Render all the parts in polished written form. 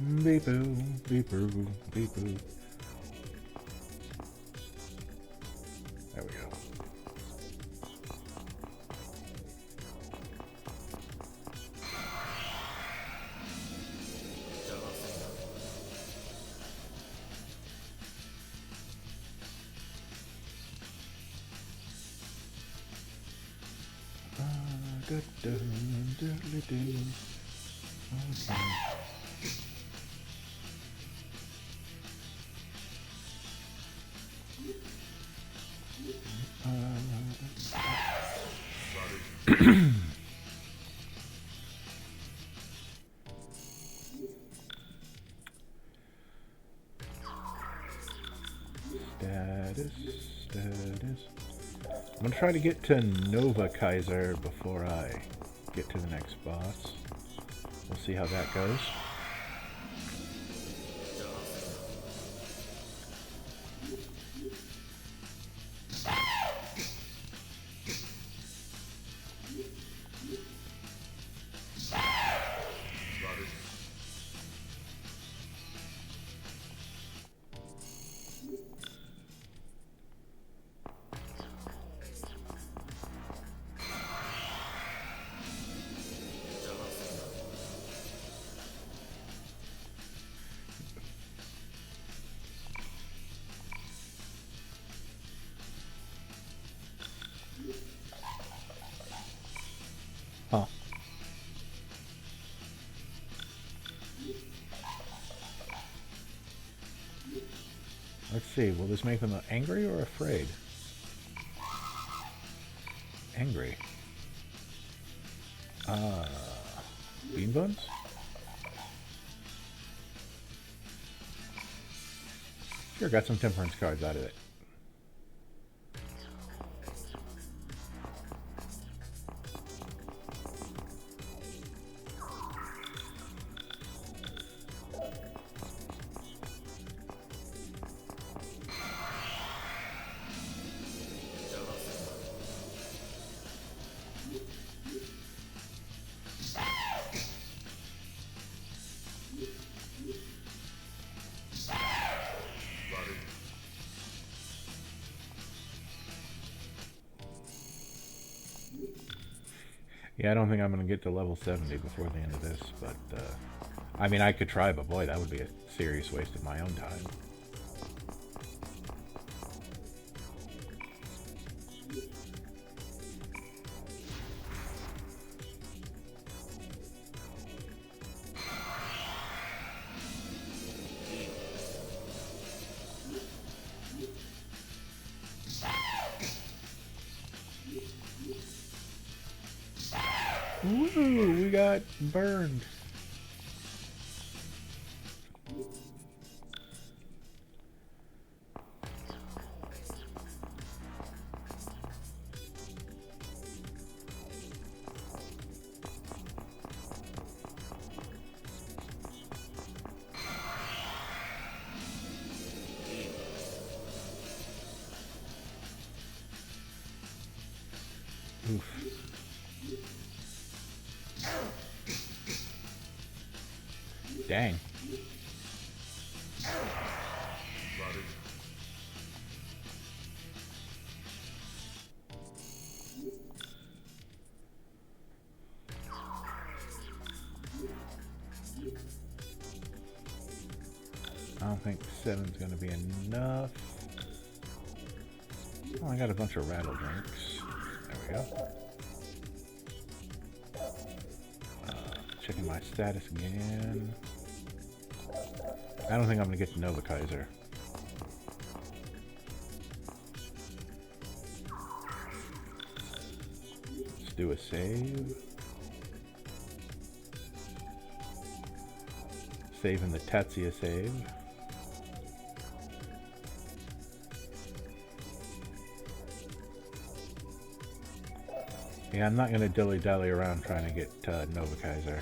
Beep boo, beep boo, beep boo. There we go. Status. I'm gonna try to get to Nova Kaiser before I get to the next boss. We'll see how that goes. Huh. Let's see, will this make them angry or afraid? Angry. Bean buns? Sure, got some temperance cards out of it. Yeah, I don't think I'm going to get to level 70 before the end of this, but, I mean, I could try, but boy, that would be a serious waste of my own time. Woo! We got burned. Oof. Dang. I don't think 7's gonna be enough. Oh, I got a bunch of rattle drinks. There we go. Checking my status again. I don't think I'm gonna get to Nova Kaiser. Let's do a save. Saving the Tatsuya save. Yeah, I'm not gonna dilly-dally around trying to get Nova Kaiser.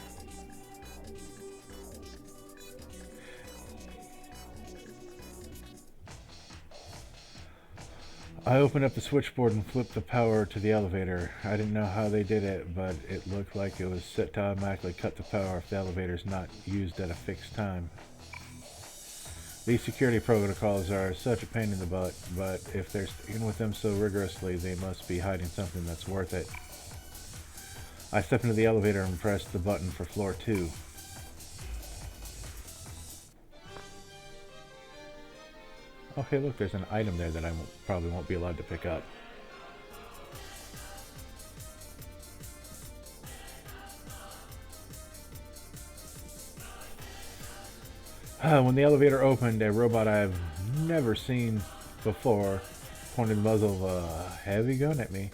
I opened up the switchboard and flipped the power to the elevator. I didn't know how they did it, but it looked like it was set to automatically cut the power if the elevator's not used at a fixed time. These security protocols are such a pain in the butt, but if they're sticking with them so rigorously, they must be hiding something that's worth it. I stepped into the elevator and pressed the button for floor 2. Oh, hey, look, there's an item there that I probably won't be allowed to pick up. When the elevator opened, a robot I've never seen before pointed the muzzle of a heavy gun at me.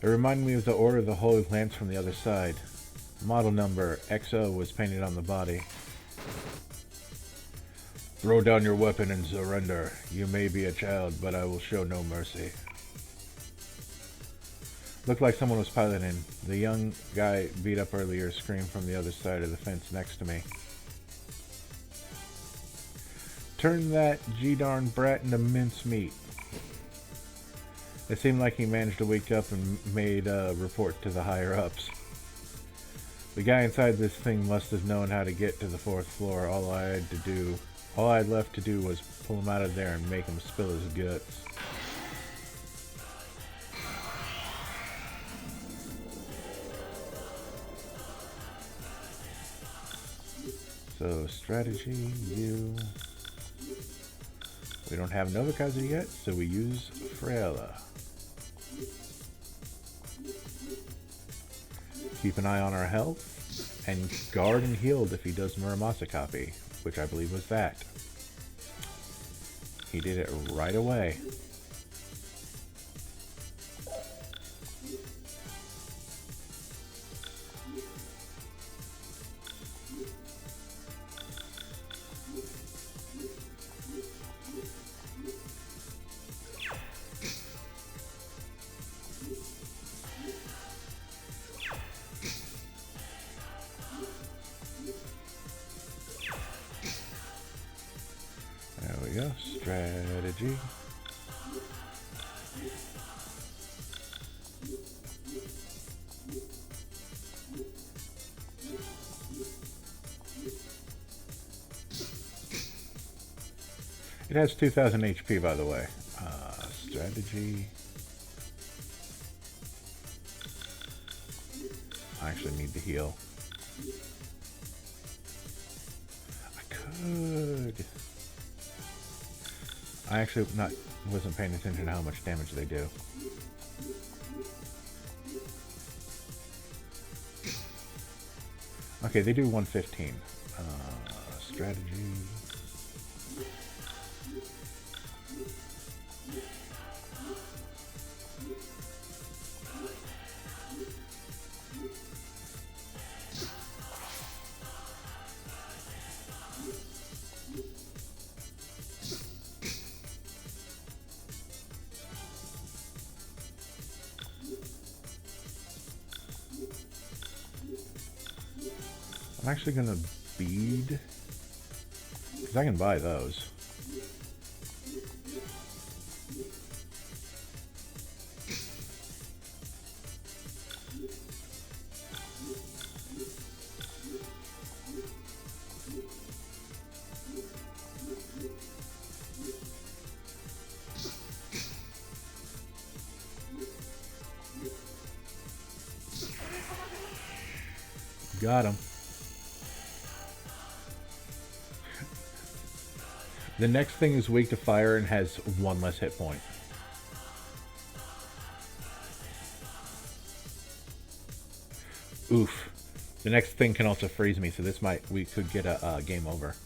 It reminded me of the Order of the Holy Lance from the other side. Model number XO was painted on the body. Throw down your weapon and surrender. You may be a child, but I will show no mercy. Looked like someone was piloting. The young guy beat up earlier screamed from the other side of the fence next to me. Turn that G-darn brat into mincemeat. It seemed like he managed to wake up and made a report to the higher-ups. The guy inside this thing must have known how to get to the 4th floor. All I had left to do was pull him out of there and make him spill his guts. So, strategy, you... We don't have Novikazu yet, so we use Freyla. Keep an eye on our health, and guard and healed if he does Muramasa copy, which I believe was that. He did it right away. There we go, strategy. It has 2,000 HP, by the way. Strategy. I actually need to heal. I actually wasn't paying attention to how much damage they do. Okay, they do 115. Strategy. I'm actually gonna bead, because I can buy those. Got him. The next thing is weak to fire and has 1 less hit point. Oof. The next thing can also freeze me, so we could get a game over.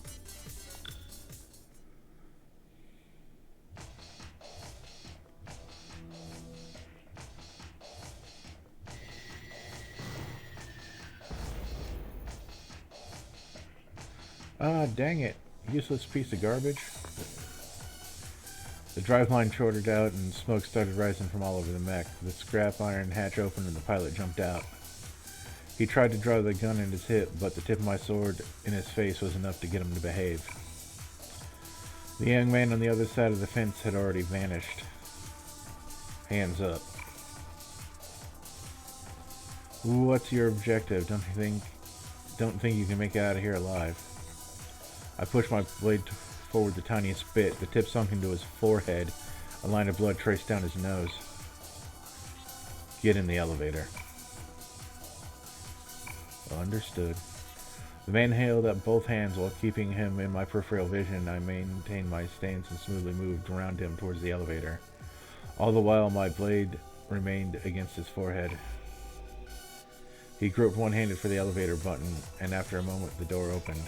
Ah, dang it. Useless piece of garbage. The driveline shorted out and smoke started rising from all over the mech. The scrap iron hatch opened and the pilot jumped out. He tried to draw the gun in his hip, but the tip of my sword in his face was enough to get him to behave. The young man on the other side of the fence had already vanished. Hands up. What's your objective? Don't think you can make it out of here alive. I pushed my blade forward the tiniest bit. The tip sunk into his forehead. A line of blood traced down his nose. Get in the elevator. Understood. The man held up both hands while keeping him in my peripheral vision. I maintained my stance and smoothly moved around him towards the elevator. All the while, my blade remained against his forehead. He groped one-handed for the elevator button, and after a moment, the door opened.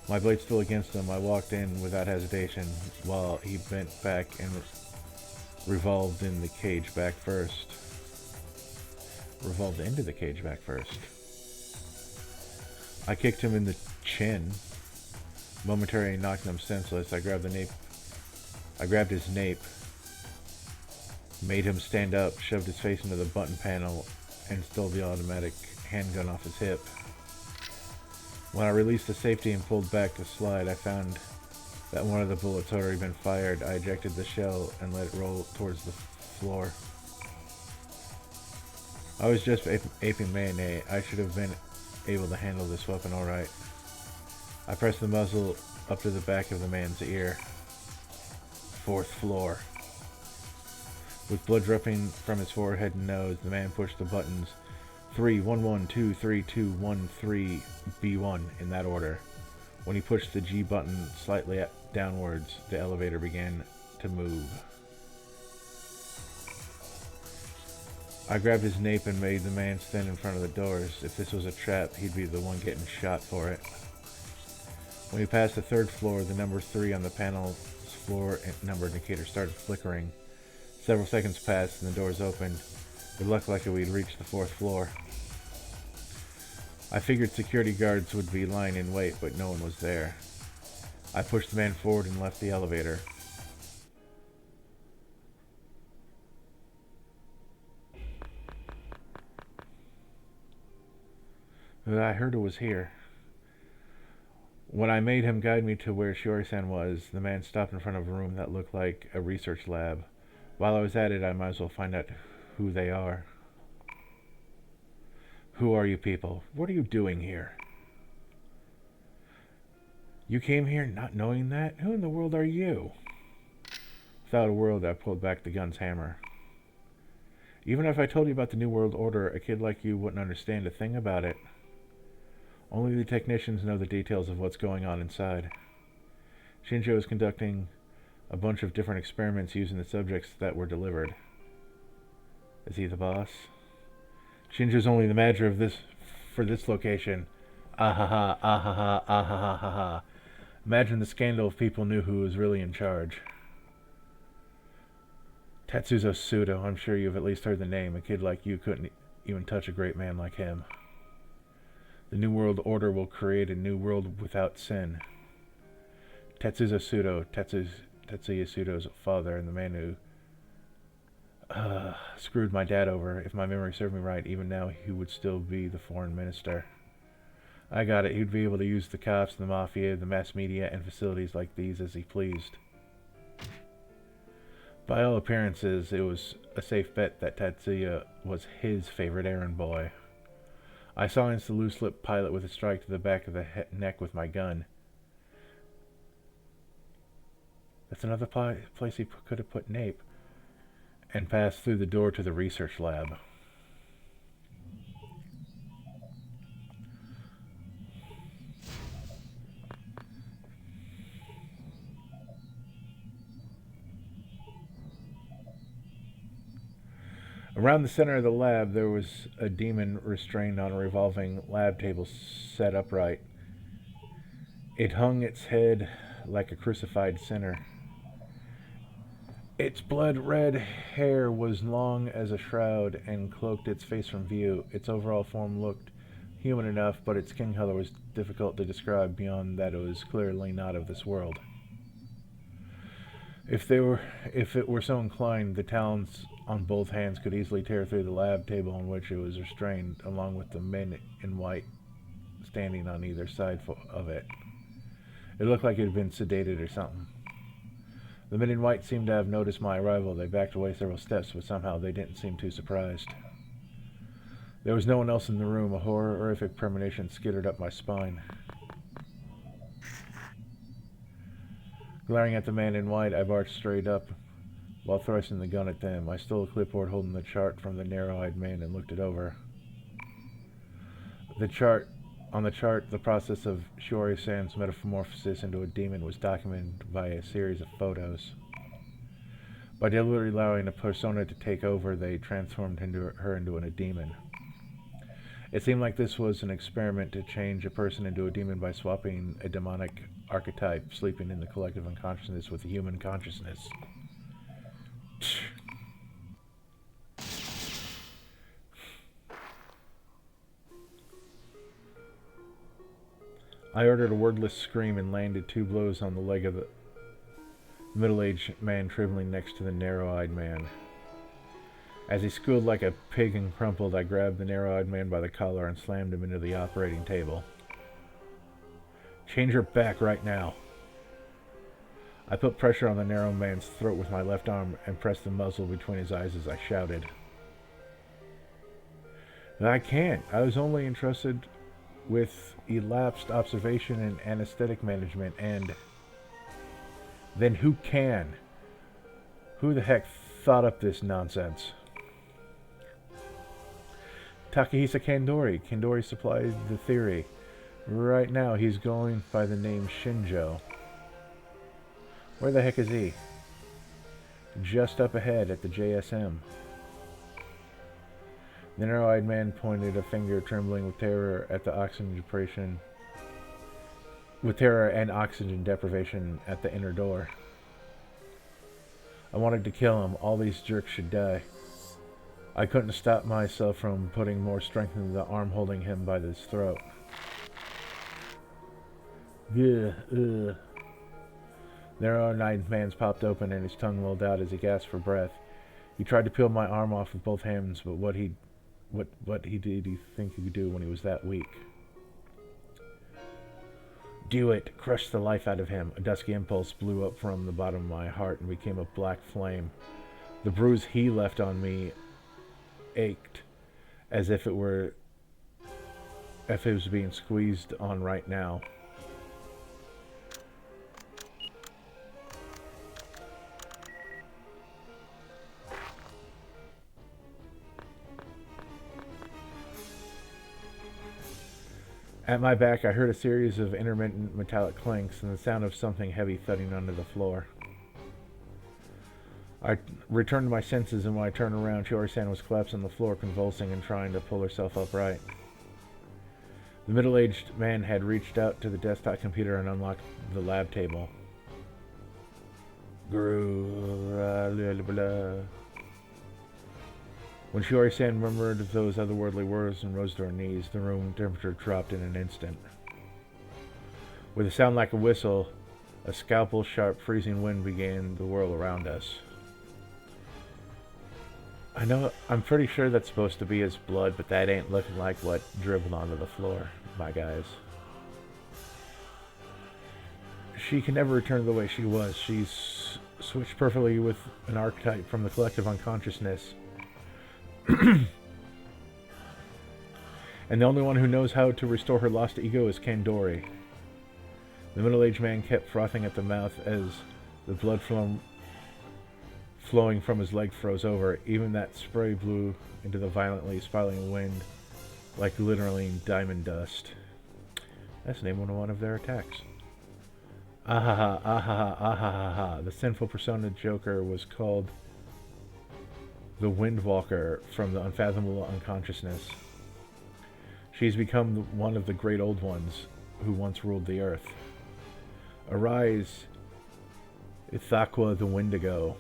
My blade still against him, I walked in without hesitation, while he bent back and revolved into the cage back first. I kicked him in the chin, momentarily knocking him senseless. I grabbed his nape, made him stand up, shoved his face into the button panel, and stole the automatic handgun off his hip. When I released the safety and pulled back the slide, I found that one of the bullets had already been fired. I ejected the shell and let it roll towards the floor. I was just aping mayonnaise. I should have been able to handle this weapon alright. I pressed the muzzle up to the back of the man's ear. 4th floor. With blood dripping from his forehead and nose, the man pushed the buttons 3, 1, 1, 2, 3, 2, 1, 3, B1 in that order. When he pushed the G button slightly downwards, the elevator began to move. I grabbed his nape and made the man stand in front of the doors. If this was a trap, he'd be the one getting shot for it. When he passed the 3rd floor, the number 3 on the panel's floor number indicator started flickering. Several seconds passed and the doors opened. It looked like we'd reached the 4th floor. I figured security guards would be lying in wait, but no one was there. I pushed the man forward and left the elevator. I heard it was here. When I made him guide me to where Shiori-san was, the man stopped in front of a room that looked like a research lab. While I was at it, I might as well find out who they are. Who are you people? What are you doing here? You came here not knowing that? Who in the world are you? Without a word, I pulled back the gun's hammer. Even if I told you about the New World Order, a kid like you wouldn't understand a thing about it. Only the technicians know the details of what's going on inside. Shinjo is conducting a bunch of different experiments using the subjects that were delivered. Is he the boss? Shinjo's only the manager of for this location. Ahaha, ahaha, ahaha, ahaha. Imagine the scandal if people knew who was really in charge. Tetsuzo Sudo, I'm sure you've at least heard the name. A kid like you couldn't even touch a great man like him. The New World Order will create a new world without sin. Tetsuzo Sudo, Tetsuya Sudo's father, and the man who screwed my dad over. If my memory served me right, even now he would still be the foreign minister. I got it. He'd be able to use the cops, the mafia, the mass media, and facilities like these as he pleased. By all appearances, it was a safe bet that Tetsuya was his favorite errand boy. I silenced the loose-lipped pilot with a strike to the back of the neck with my gun. That's another place he could have put Nape. And passed through the door to the research lab. Around the center of the lab, there was a demon restrained on a revolving lab table set upright. It hung its head like a crucified sinner. Its blood-red hair was long as a shroud and cloaked its face from view. Its overall form looked human enough, but its skin color was difficult to describe beyond that it was clearly not of this world. If it were so inclined, the talons on both hands could easily tear through the lab table on which it was restrained, along with the men in white standing on either side of it. It looked like it had been sedated or something. The men in white seemed to have noticed my arrival. They backed away several steps, but somehow they didn't seem too surprised. There was no one else in the room. A horrific premonition skittered up my spine. Glaring at the man in white, I barked straight up while thrusting the gun at them. I stole a clipboard holding the chart from the narrow-eyed man and looked it over. On the chart, the process of Shiori-san's metamorphosis into a demon was documented by a series of photos. By deliberately allowing a persona to take over, they transformed her into a demon. It seemed like this was an experiment to change a person into a demon by swapping a demonic archetype sleeping in the collective unconsciousness with the human consciousness. I uttered a wordless scream and landed 2 blows on the leg of the middle-aged man trembling next to the narrow-eyed man. As he squealed like a pig and crumpled, I grabbed the narrow-eyed man by the collar and slammed him into the operating table. Change her back right now. I put pressure on the narrow man's throat with my left arm and pressed the muzzle between his eyes as I shouted. I can't. I was only entrusted with elapsed observation and anesthetic management, and... Then who can? Who the heck thought up this nonsense? Takahisa Kandori. Kandori supplied the theory. Right now he's going by the name Shinjo. Where the heck is he? Just up ahead at the JSM. The narrow-eyed man pointed a finger, trembling with terror at the oxygen deprivation. With terror and oxygen deprivation at the inner door. I wanted to kill him. All these jerks should die. I couldn't stop myself from putting more strength into the arm holding him by his throat. Ugh. The narrow-eyed man's popped open and his tongue rolled out as he gasped for breath. He tried to peel my arm off with both hands, but what did he think he could do when he was that weak? Do it! Crush the life out of him. A dusky impulse blew up from the bottom of my heart and became a black flame. The bruise he left on me ached, as if it was being squeezed on right now. At my back, I heard a series of intermittent metallic clanks and the sound of something heavy thudding under the floor. I returned to my senses, and when I turned around, Shiori-san was collapsed on the floor, convulsing and trying to pull herself upright. The middle-aged man had reached out to the desktop computer and unlocked the lab table. When Shiori-san murmured those otherworldly words and rose to her knees, the room temperature dropped in an instant. With a sound like a whistle, a scalpel-sharp freezing wind began to whirl around us. I'm pretty sure that's supposed to be his blood, but that ain't looking like what dribbled onto the floor, my guys. She can never return to the way she was. She's switched perfectly with an archetype from the collective unconsciousness. And the only one who knows how to restore her lost ego is Kandori. The middle-aged man kept frothing at the mouth as the blood flowing from his leg froze over. Even that spray blew into the violently spiraling wind like literally diamond dust. That's the name of one of their attacks. Ahaha, ahaha, ahaha. The sinful persona Joker was called the Windwalker from the unfathomable unconsciousness. She's become one of the great old ones who once ruled the earth. Arise, Ithaqua the Wendigo.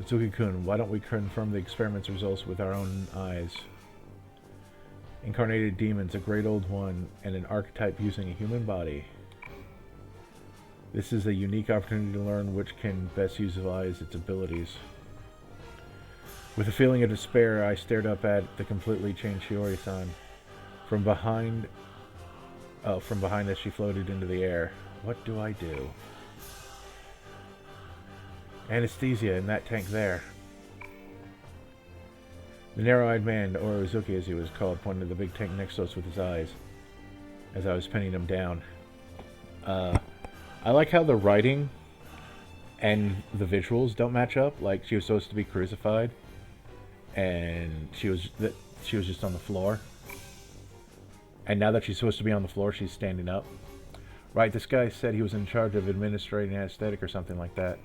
Utsuki-kun, why don't we confirm the experiment's results with our own eyes? Incarnated demons, a great old one, and an archetype using a human body. This is a unique opportunity to learn which can best utilize its abilities. With a feeling of despair, I stared up at the completely changed Shiori-san from behind as she floated into the air. What do I do? Anesthesia in that tank there. The narrow-eyed man, or Uzuki as he was called, pointed to the big tank next to us with his eyes as I was pinning him down. I like how the writing and the visuals don't match up. Like, she was supposed to be crucified, and she was just on the floor. And now that she's supposed to be on the floor, she's standing up. Right, this guy said he was in charge of administrating anesthetic or something like that.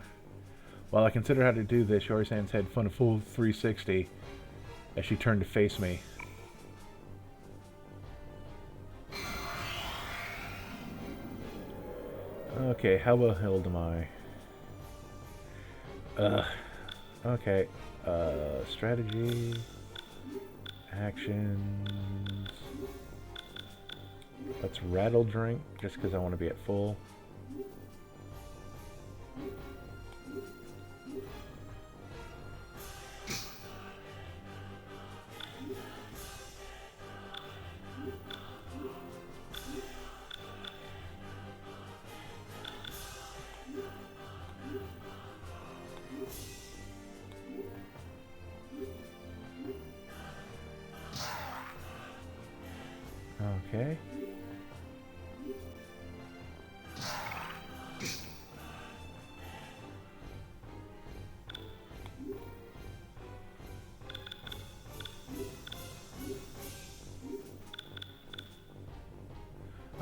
While I consider how to do this, Yori-san's head flipped a full 360 as she turned to face me. Okay, how well held am I? Okay. Strategy. Actions. Let's rattle drink, just because I want to be at full. Okay.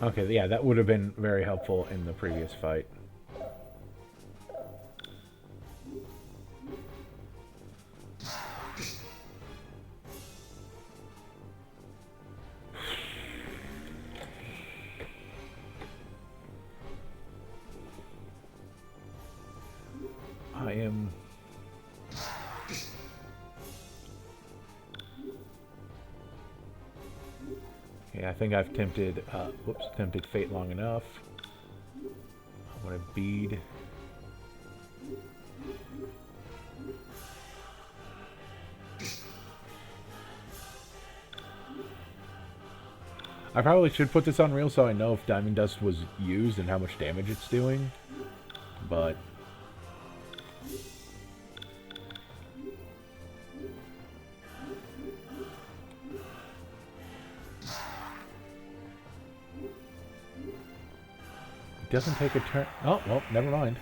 Okay, yeah, that would have been very helpful in the previous fight. I am... Yeah, I think I've tempted, tempted fate long enough. I want to bead. I probably should put this on reel so I know if Diamond Dust was used and how much damage it's doing, but... It doesn't take a turn. Oh, well, never mind.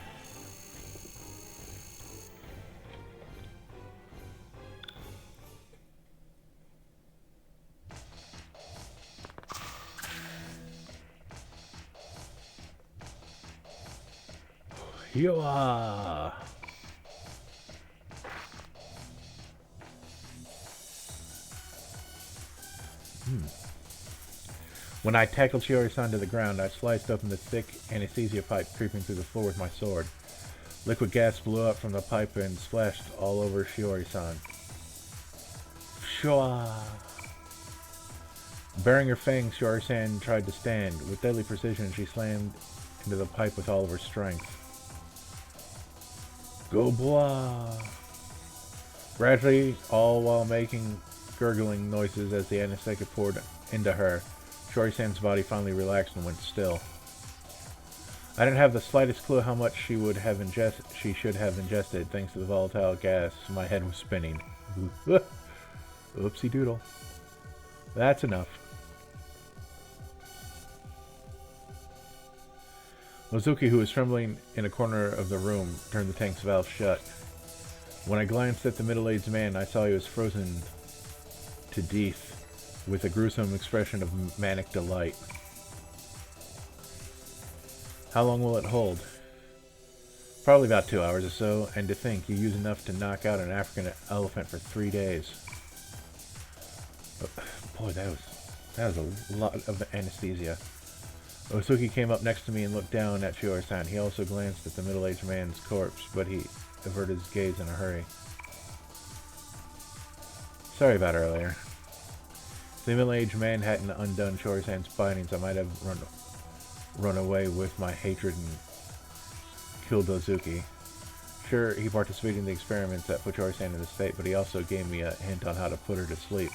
Yoa! When I tackled Shiori-san to the ground, I sliced open the thick anesthesia pipe creeping through the floor with my sword. Liquid gas blew up from the pipe and splashed all over Shiori-san. Shua! Baring her fangs, Shiori-san tried to stand. With deadly precision, she slammed into the pipe with all of her strength. Go blah! Gradually, all while making gurgling noises as the anesthetic poured into her, Shiori-san's body finally relaxed and went still. I didn't have the slightest clue how much she should have ingested thanks to the volatile gas. My head was spinning. Oopsie doodle. That's enough. Mizuki, who was trembling in a corner of the room, turned the tank's valve shut. When I glanced at the middle-aged man, I saw he was frozen to death, with a gruesome expression of manic delight. How long will it hold? Probably about 2 hours or so, and to think you use enough to knock out an African elephant for 3 days. Boy, that was a lot of anesthesia. Osuki came up next to me and looked down at Shiori-san. He also glanced at the middle-aged man's corpse, but he averted his gaze in a hurry. Sorry about earlier. If the middle-aged man hadn't undone Shiori-san's bindings, I might have run away with my hatred and killed Ozuki. Sure, he participated in the experiments that put Shiori-san in this state, but he also gave me a hint on how to put her to sleep.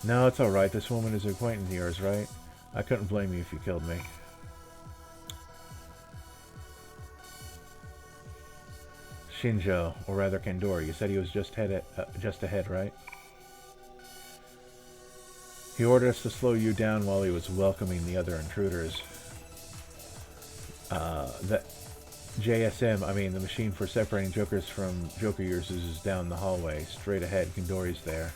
No, it's alright. This woman is an acquaintance of yours, right? I couldn't blame you if you killed me. Shinjo, or rather Kandori, you said he was just ahead, right? He ordered us to slow you down while he was welcoming the other intruders. That JSM, I mean the machine for separating jokers from joker users, is down the hallway. Straight ahead, Kandori's there.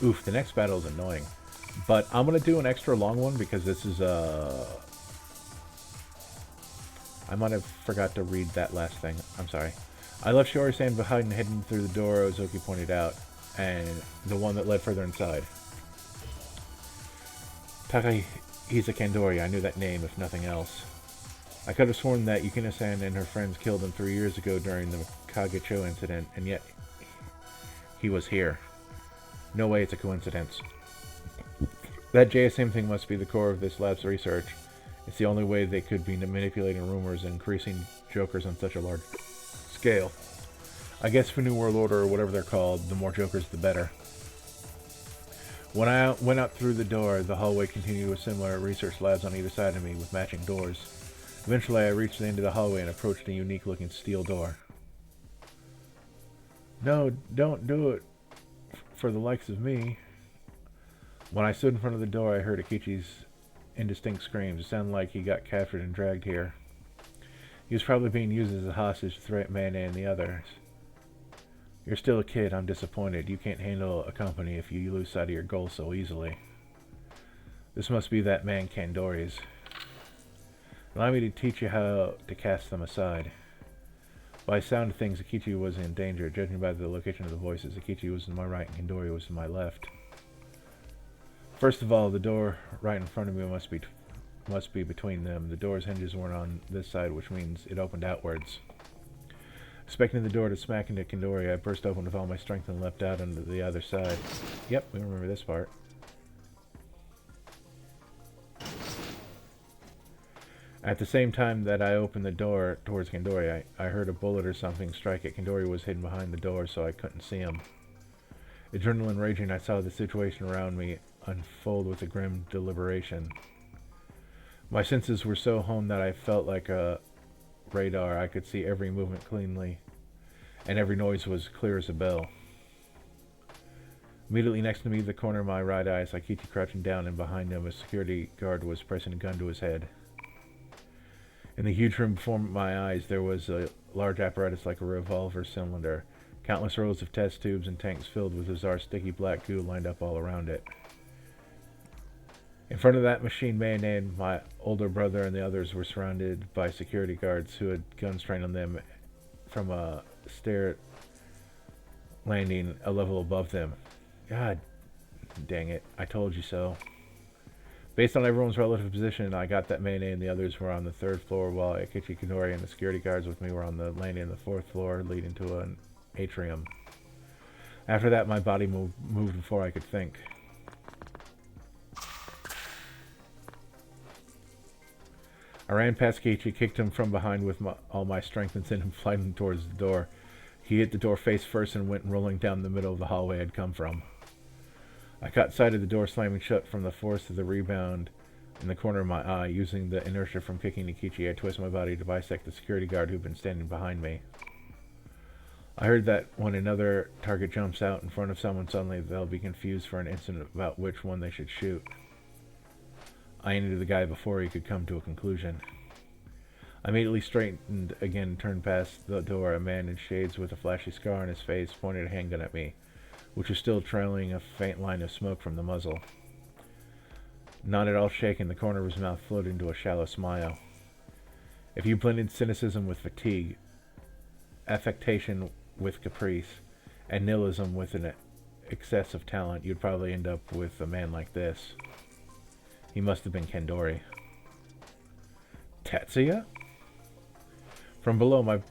Oof, the next battle is annoying. But I'm going to do an extra long one because this is I might have forgot to read that last thing. I'm sorry. I left Shiori-san behind and hidden through the door Ozoki pointed out, and the one that led further inside. Takahisa Kandori, I knew that name, if nothing else. I could have sworn that Yukina-san and her friends killed him 3 years ago during the Kagecho incident, and yet he was here. No way it's a coincidence. That JSM thing must be the core of this lab's research. It's the only way they could be manipulating rumors and increasing jokers on such a large scale. I guess for New World Order, or whatever they're called, the more jokers the better. When I went out through the door, the hallway continued with similar research labs on either side of me with matching doors. Eventually, I reached the end of the hallway and approached a unique-looking steel door. No, don't do it for the likes of me. When I stood in front of the door, I heard Akichi's indistinct screams. It sounded like he got captured and dragged here. He was probably being used as a hostage to threaten Mana and the others. You're still a kid, I'm disappointed. You can't handle a company if you lose sight of your goals so easily. This must be that man Kandori's. Allow me to teach you how to cast them aside. By the sound of things, Akichi was in danger. Judging by the location of the voices, Akichi was to my right and Kandori was to my left. First of all, the door right in front of me must be between them. The door's hinges weren't on this side, which means it opened outwards. Expecting the door to smack into Kandori, I burst open with all my strength and leapt out onto the other side. Yep, we remember this part. At the same time that I opened the door towards Kandori, I heard a bullet or something strike it. Kandori was hidden behind the door, so I couldn't see him. Adrenaline raging, I saw the situation around me unfold with a grim deliberation. My senses were so honed that I felt like a radar. I could see every movement cleanly, and every noise was clear as a bell. Immediately next to me, the corner of my right eye, saw Akichi crouching down, and behind him, a security guard was pressing a gun to his head. In the huge room before my eyes, there was a large apparatus like a revolver cylinder. Countless rows of test tubes and tanks filled with bizarre sticky black goo lined up all around it. In front of that machine, man and my older brother and the others were surrounded by security guards who had guns trained on them from a stair landing a level above them. God dang it, I told you so. Based on everyone's relative position, I got that Mayne and the others were on the 3rd floor, while Akichi, Kandori, and the security guards with me were on the landing on the 4th floor, leading to an atrium. After that, my body moved before I could think. I ran past Akichi, kicked him from behind with all my strength, and sent him flying towards the door. He hit the door face first and went rolling down the middle of the hallway I'd come from. I caught sight of the door slamming shut from the force of the rebound in the corner of my eye. Using the inertia from kicking Akichi, I twisted my body to bisect the security guard who'd been standing behind me. I heard that when another target jumps out in front of someone, suddenly they'll be confused for an instant about which one they should shoot. I aimed at the guy before he could come to a conclusion. I immediately straightened again and turned past the door. A man in shades with a flashy scar on his face pointed a handgun at me, which was still trailing a faint line of smoke from the muzzle. Not at all shaken, the corner of his mouth floated into a shallow smile. If you blended cynicism with fatigue, affectation with caprice, and nihilism with an excess of talent, you'd probably end up with a man like this. He must have been Kandori. Tetsuya? From below, my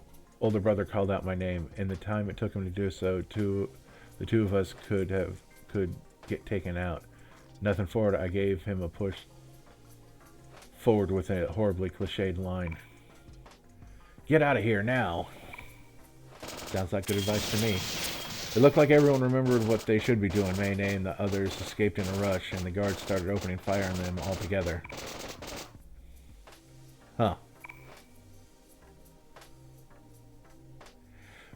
older brother called out my name. In the time it took him to do so, the two of us could get taken out. Nothing for it. I gave him a push forward with a horribly cliched line. Get out of here now. Sounds like good advice to me. It looked like everyone remembered what they should be doing. Mayne and the others escaped in a rush, and the guards started opening fire on them all together. Huh.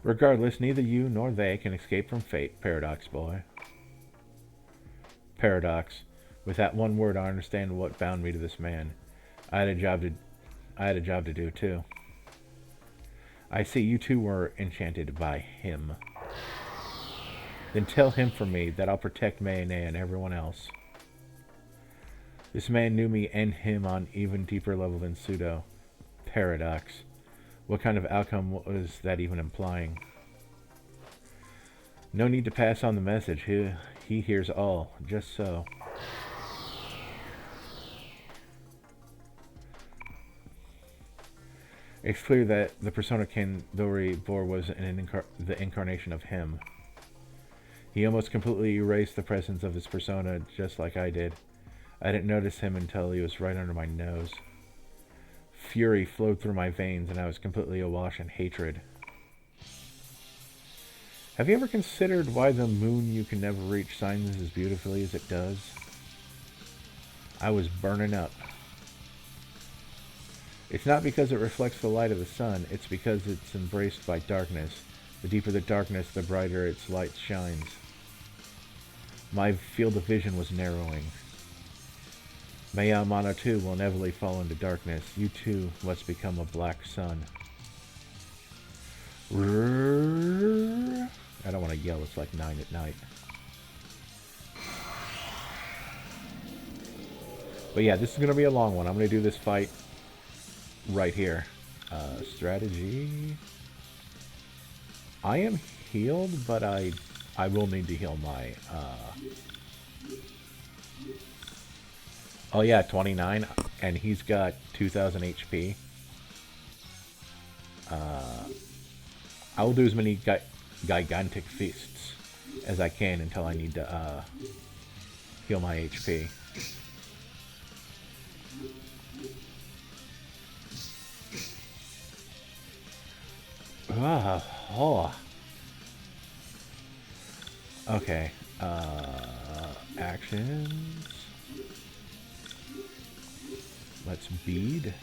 Regardless, neither you nor they can escape from fate, Paradox boy. Paradox. With that one word, I understand what bound me to this man. I had a job to do too. I see you two were enchanted by him. Then tell him for me that I'll protect Mayne and everyone else. This man knew me and him on even deeper level than Pseudo. Paradox. What kind of outcome was that even implying? No need to pass on the message. He hears all. Just so. It's clear that the persona Kandori bore was the incarnation of him. He almost completely erased the presence of his persona, just like I did. I didn't notice him until he was right under my nose. Fury flowed through my veins, and I was completely awash in hatred. Have you ever considered why the moon you can never reach shines as beautifully as it does? I was burning up. It's not because it reflects the light of the sun, it's because it's embraced by darkness. The deeper the darkness, the brighter its light shines. My field of vision was narrowing. Mayamano too will inevitably fall into darkness. You too must become a black sun. I don't want to yell, it's like 9 at night. But yeah, this is going to be a long one. I'm going to do this fight right here. Strategy. I am healed, but I will need to heal my... Oh yeah, 29, and he's got 2,000 HP. I will do as many gigantic feasts as I can until I need to heal my HP. Oh. Okay. Actions. Let's bead.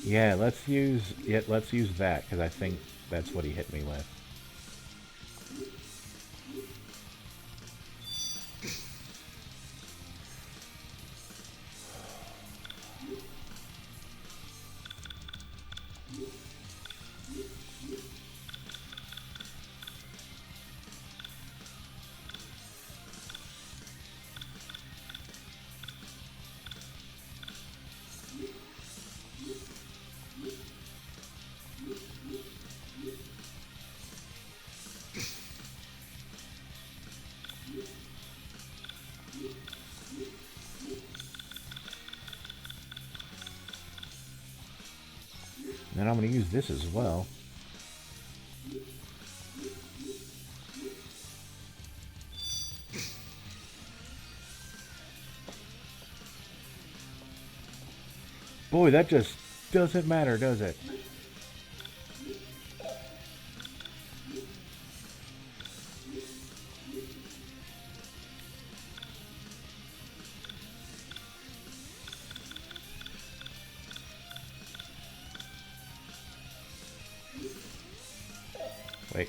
Yeah, let's use that because I think that's what he hit me with. And I'm going to use this as well. Boy, that just doesn't matter, does it? Wait.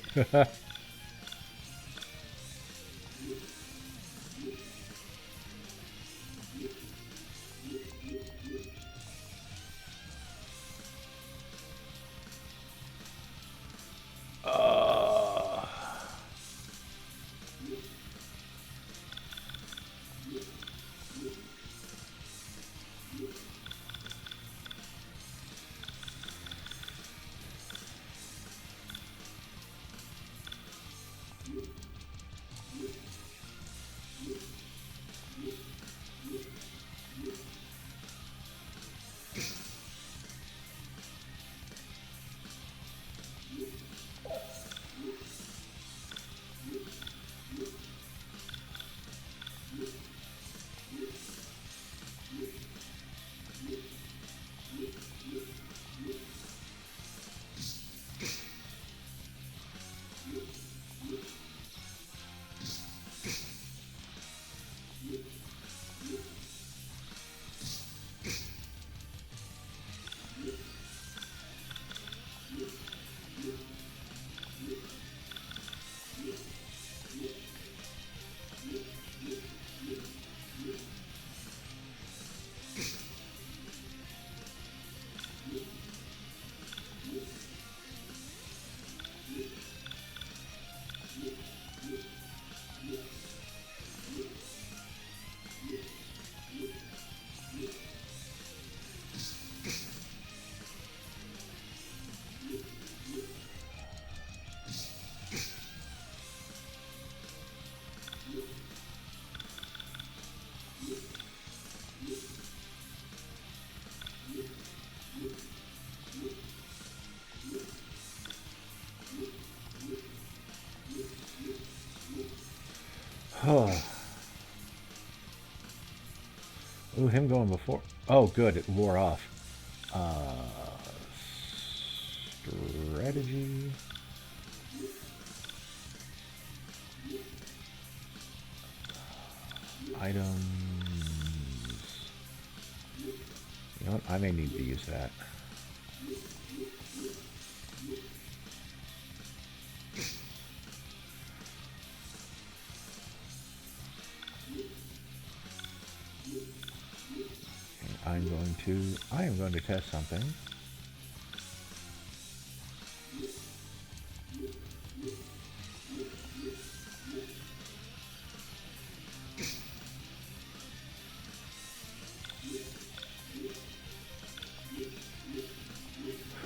Ooh, him going before. Oh, good. It wore off. Uh, strategy. Items. You know what? I may need to use that. I am going to test something.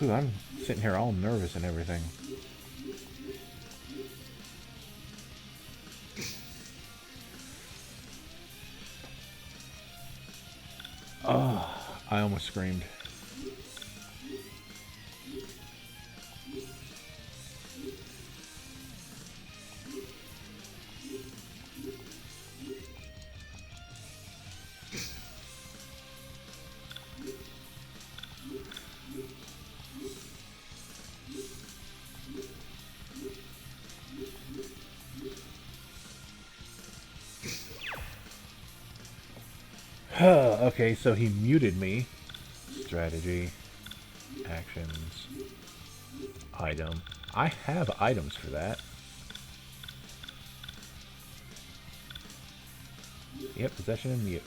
Ooh, I'm sitting here all nervous and everything. Oh, I almost screamed. Okay, so he muted me. Strategy. Actions. Item. I have items for that. Yep, possession and mute.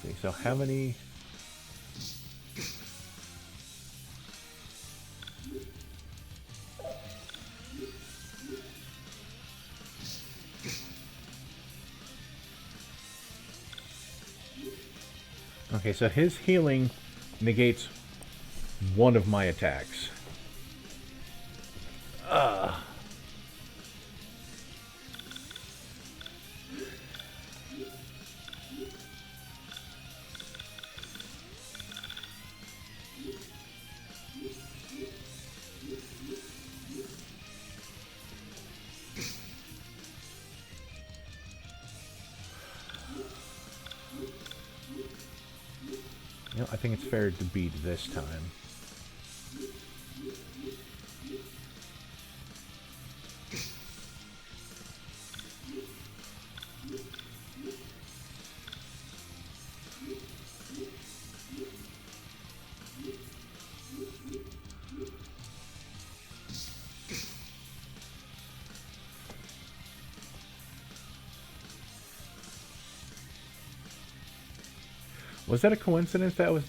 See, so how many... Okay, so his healing negates one of my attacks. You know, I think it's fair to beat this time. Was that a coincidence that was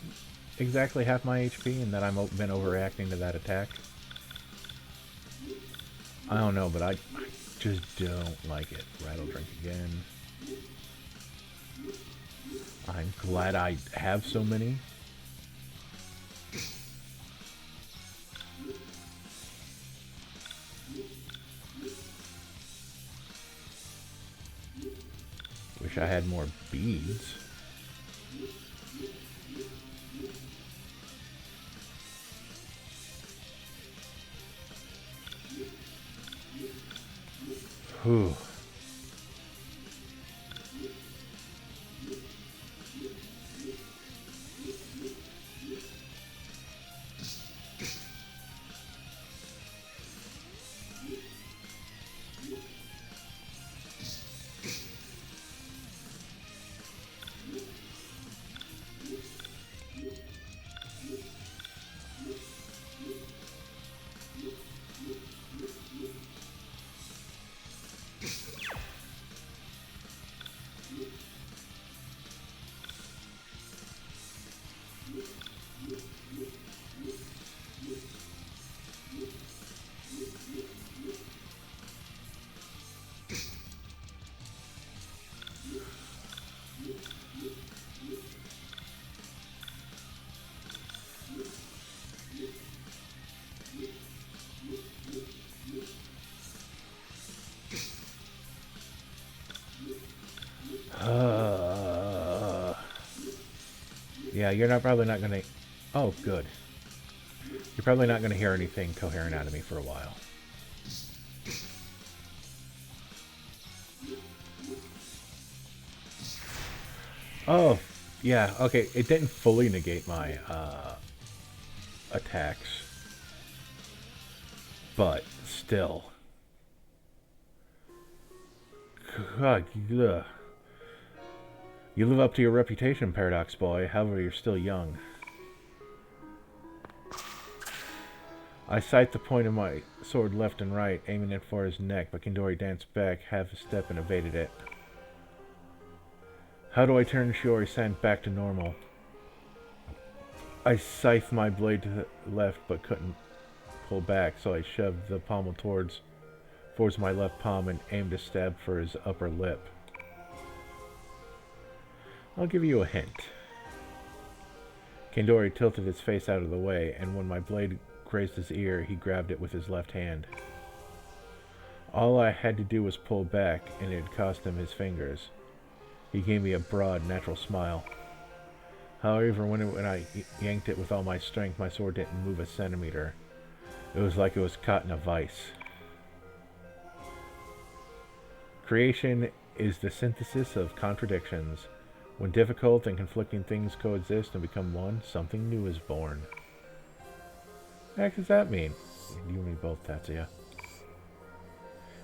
exactly half my HP and that I've been overreacting to that attack? I don't know, but I just don't like it. Rattle drink again. I'm glad I have so many. Wish I had more beads. Whew. Yeah, probably not gonna... Oh, good. You're probably not gonna hear anything coherent out of me for a while. Oh, yeah, okay. It didn't fully negate my attacks, but still. God, ugh. You live up to your reputation, Paradox Boy. However, you're still young. I sight the point of my sword left and right, aiming it for his neck, but Kendori danced back half a step and evaded it. How do I turn Shiori-san back to normal? I scythed my blade to the left, but couldn't pull back, so I shoved the pommel towards my left palm and aimed a stab for his upper lip. I'll give you a hint. Kendori tilted his face out of the way, and when my blade grazed his ear, he grabbed it with his left hand. All I had to do was pull back, and it had cost him his fingers. He gave me a broad, natural smile. However, when I yanked it with all my strength, my sword didn't move a centimeter. It was like it was caught in a vice. Creation is the synthesis of contradictions. When difficult and conflicting things coexist and become one, something new is born. What the heck does that mean? You and me both, Tatsuya.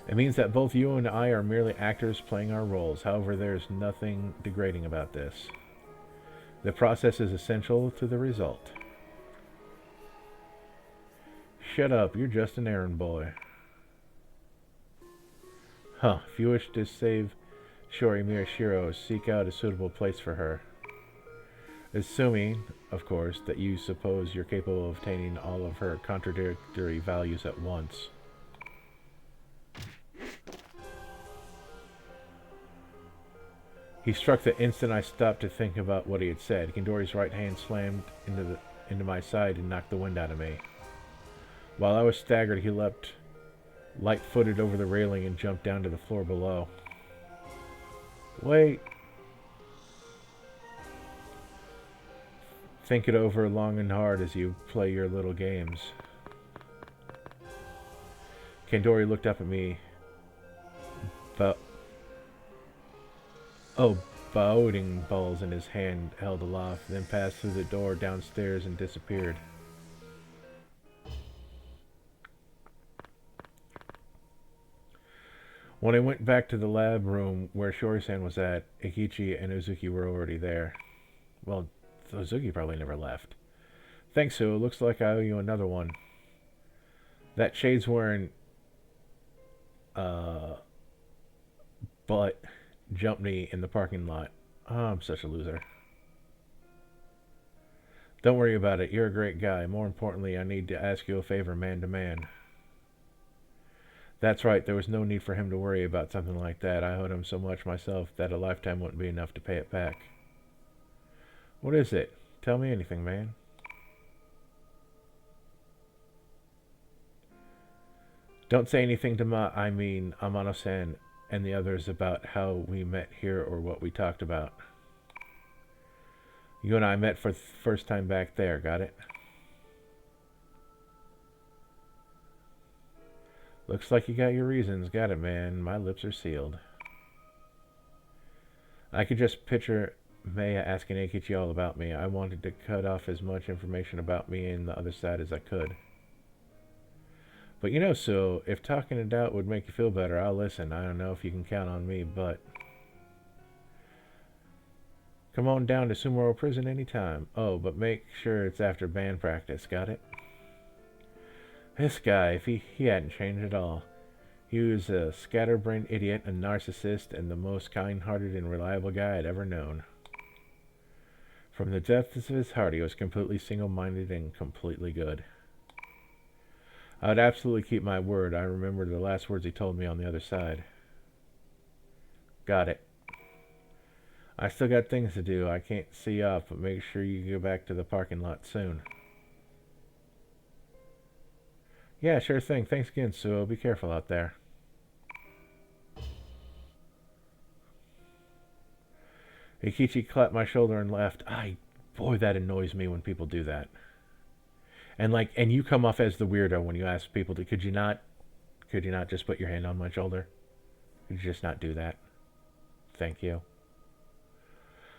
It means that both you and I are merely actors playing our roles. However, there's nothing degrading about this. The process is essential to the result. Shut up, you're just an errand boy. Huh, if you wish to save Shiori Mirashiro, seek out a suitable place for her. Assuming, of course, that you suppose you're capable of obtaining all of her contradictory values at once. He struck the instant I stopped to think about what he had said. Kendori's right hand slammed into my side and knocked the wind out of me. While I was staggered, he leapt light-footed over the railing and jumped down to the floor below. Wait. Think it over long and hard as you play your little games. Kendori looked up at me. Boating balls in his hand held aloft, then passed through the door downstairs and disappeared. When I went back to the lab room where Shiori-san was at, Ikichi and Uzuki were already there. Well, Uzuki probably never left. Thanks, Sue. Looks like I owe you another one. That shade's wearing butt jumped me in the parking lot. Oh, I'm such a loser. Don't worry about it. You're a great guy. More importantly, I need to ask you a favor man to man. That's right. There was no need for him to worry about something like that. I owed him so much myself that a lifetime wouldn't be enough to pay it back. What is it? Tell me anything, man. Don't say anything to Amano-san and the others about how we met here or what we talked about. You and I met for the first time back there, got it? Looks like you got your reasons, got it, man. My lips are sealed. I could just picture Maya asking Eikichi all about me. I wanted to cut off as much information about me and the other side as I could. But you know, Sue, if talking it out would make you feel better, I'll listen. I don't know if you can count on me, but... Come on down to Sumuro Prison anytime. Oh, but make sure it's after band practice, got it? This guy, if he hadn't changed at all. He was a scatterbrained idiot, a narcissist, and the most kind-hearted and reliable guy I'd ever known. From the depths of his heart, he was completely single-minded and completely good. I would absolutely keep my word. I remember the last words he told me on the other side. Got it. I still got things to do. I can't see you off, but make sure you go back to the parking lot soon. Yeah, sure thing. Thanks again, Suo. Be careful out there. Ikichi clapped my shoulder and laughed. I Boy, that annoys me when people do that. And like, and you come off as the weirdo when you ask people to. Could you not just put your hand on my shoulder? Could you just not do that? Thank you.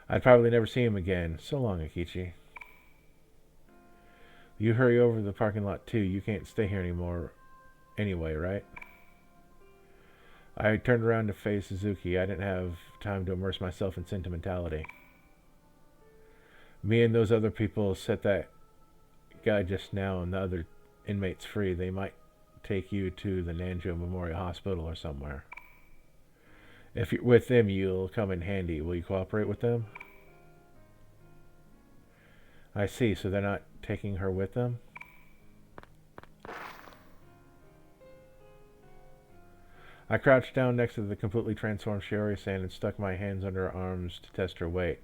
I'd probably never see him again. So long, Akichi. You hurry over to the parking lot too. You can't stay here anymore anyway, right? I turned around to face Suzuki. I didn't have time to immerse myself in sentimentality. Me and those other people set that guy just now and the other inmates free. They might take you to the Nanjo Memorial Hospital or somewhere. If you're with them, you'll come in handy. Will you cooperate with them? I see, so they're not taking her with them? I crouched down next to the completely transformed Shiori-san and stuck my hands under her arms to test her weight.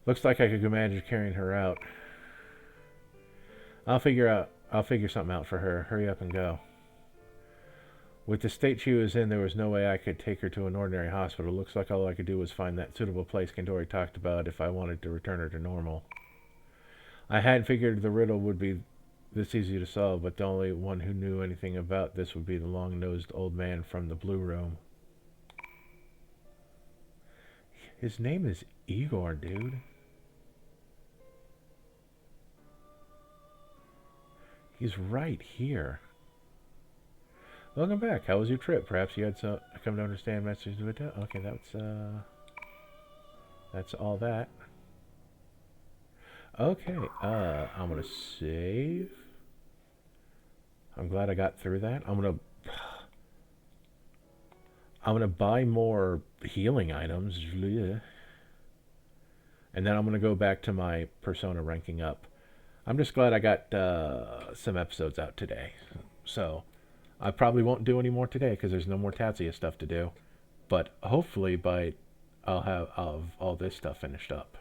Looks like I could manage carrying her out. I'll figure something out for her. Hurry up and go. With the state she was in, there was no way I could take her to an ordinary hospital. Looks like all I could do was find that suitable place Kandori talked about if I wanted to return her to normal. I hadn't figured the riddle would be this easy to solve, but the only one who knew anything about this would be the long-nosed old man from the blue room. His name is Igor, dude. He's right here. Welcome back. How was your trip? Perhaps you had come to understand messages with it. Okay, that's all that. Okay, I'm gonna save. I'm glad I got through that. I'm gonna buy more healing items, and then I'm gonna go back to my Persona ranking up. I'm just glad I got some episodes out today. So I probably won't do any more today because there's no more Tatsuya stuff to do. But hopefully I'll have all this stuff finished up.